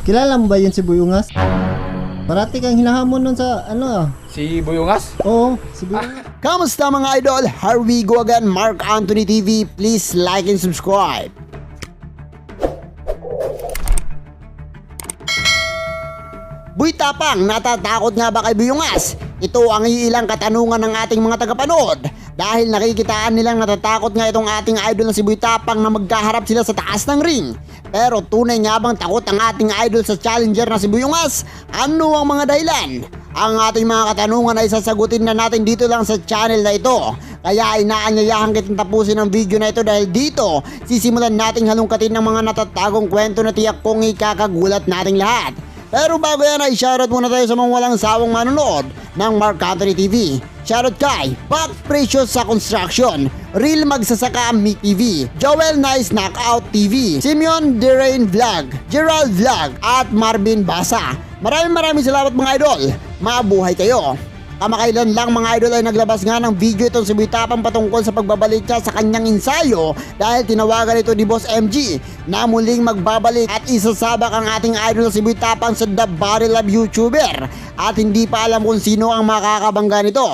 Kilala mo ba yun si Buyungas? Parati kang hinahamon nun sa Si Buyungas? Oo, si Buyungas. Kamusta mga idol? Here we go again, Mark Anthony TV. Please like and subscribe. Boy Tapang, natatakot nga ba kay Buyungas? Ito ang iilang katanungan ng ating mga tagapanood. Dahil nakikitaan nilang natatakot nga itong ating idol na si Boy Tapang na magkaharap sila sa taas ng ring. Pero tunay nga bang takot ang ating idol sa challenger na si Buyungas? Ano ang mga dahilan? Ang ating mga katanungan ay sasagutin na natin dito lang sa channel na ito. Kaya inaanyayahan kitang tapusin ang video na ito dahil dito sisimulan nating halungkatin ng mga natatagong kwento na tiyak kong ikakagulat nating lahat. Pero bago yan ay shoutout muna tayo sa mga walang sawang manonood ng Mark Anthony TV. Shoutout kay Buck Precious sa Construction, Real Magsasaka Meet TV, Joel Nice Knockout TV, Simeon Derain Vlog, Gerald Vlog at Marvin Basa. Maraming salamat mga idol. Mabuhay kayo. Kamakailan lang mga idol ay naglabas nga ng video itong si Boy Tapang patungkol sa pagbabalik niya sa kanyang ensayo dahil tinawagan ito ni Boss MG na muling magbabalik at isasabak ang ating idol si Boy Tapang sa The Barrel Love YouTuber at hindi pa alam kung sino ang makakabangga nito.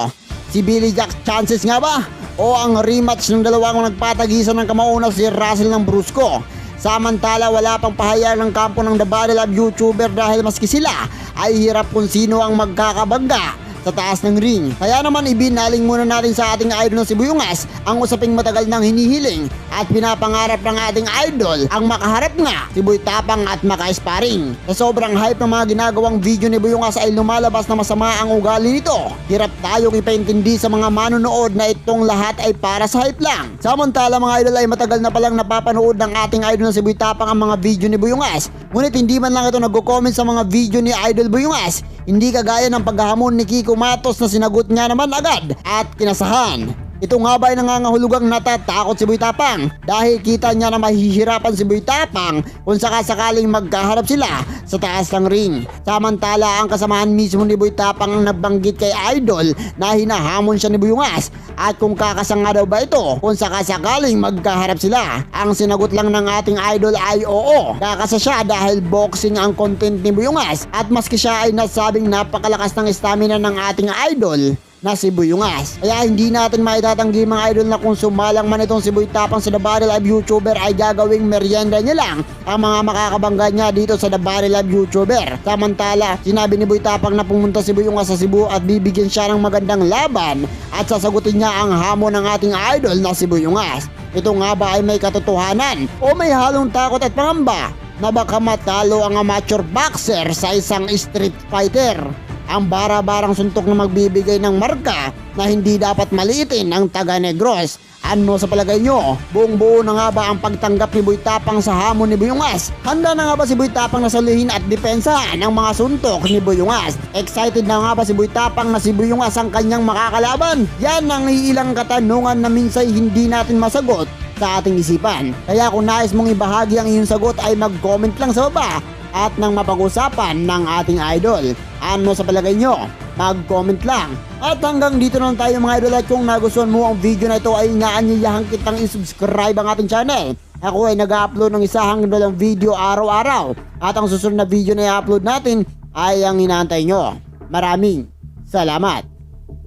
Si Billy Jack Chances nga ba? O ang rematch ng dalawang nagpatagisan ng kamauna si Russell ng Brusco? Samantala wala pang pahayag ng kampo ng The Barrel Love YouTuber dahil maski sila ay hirap kung sino ang magkakabangga sa taas ng ring. Kaya naman ibinaling muna natin sa ating idol na si Buyungas ang usaping matagal nang hinihiling at pinapangarap ng ating idol ang makaharap nga si Boy Tapang at maka-sparring. Sa sobrang hype ng mga ginagawang video ni Buyungas ay lumalabas na masama ang ugali nito. Hirap tayong ipaintindi sa mga manonood na itong lahat ay para sa hype lang. Samantala mga idol ay matagal na palang napapanood ng ating idol na si Boy Tapang ang mga video ni Buyungas. Ngunit hindi man lang ito nagko-comment sa mga video ni Idol Buyungas. Hindi kagaya ng paghahamon ni Kiko Matos na sinagot niya naman agad at kinasahan. Ito nga ba ay nangangahulugang natatakot si Boy Tapang dahil kita niya na mahihirapan si Boy Tapang kung sakasakaling magkaharap sila sa taas ng ring. Samantala ang kasamahan mismo ni Boy Tapang ang nabanggit kay Idol na hinahamon siya ni Buyungas at kung kakasanga daw ba ito kung sakasakaling magkaharap sila. Ang sinagot lang ng ating Idol ay oo, kakasa siya dahil boxing ang content ni Buyungas at maski siya ay nasabing napakalakas ng stamina ng ating Idol na si Buyungas. Kaya hindi natin maitatanggi mga idol na kung sumalang man itong si Boy Tapang sa The Barrel Love YouTuber ay gagawing merienda niya lang ang mga makakabangga niya dito sa The Barrel Love YouTuber. Samantala, sinabi ni Boy Tapang na pumunta si Buyungas sa Cebu at bibigyan siya ng magandang laban at sasagutin niya ang hamon ng ating idol na si Buyungas. Ito nga ba ay may katotohanan o may halong takot at pangamba na baka matalo ang amateur boxer sa isang street fighter? Ang bara-barang suntok na magbibigay ng marka na hindi dapat maliitin ng taga Negros. Ano sa palagay nyo? Buong buo na nga ba ang pagtanggap ni Boy Tapang sa hamon ni Buyungas? Handa na nga ba si Boy Tapang na saluhin at depensahan ang mga suntok ni Buyungas? Excited na nga ba si Boy Tapang na si Buyungas ang kanyang makakalaban? Yan ang iilang katanungan na minsay hindi natin masagot sa ating isipan. Kaya kung nais mong ibahagi ang iyong sagot ay mag-comment lang sa baba at nang mapag-usapan ng ating idol. Ano sa palagay nyo? Mag-comment lang. At hanggang dito na lang tayo mga idol at kung nagustuhan mo ang video na ito ay inaanyayahan kitang i-subscribe ang ating channel. Ako ay nag-upload ng isa hanggang dalawang video araw-araw at ang susunod na video na i-upload natin ay ang inaantay nyo. Maraming salamat.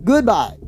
Goodbye!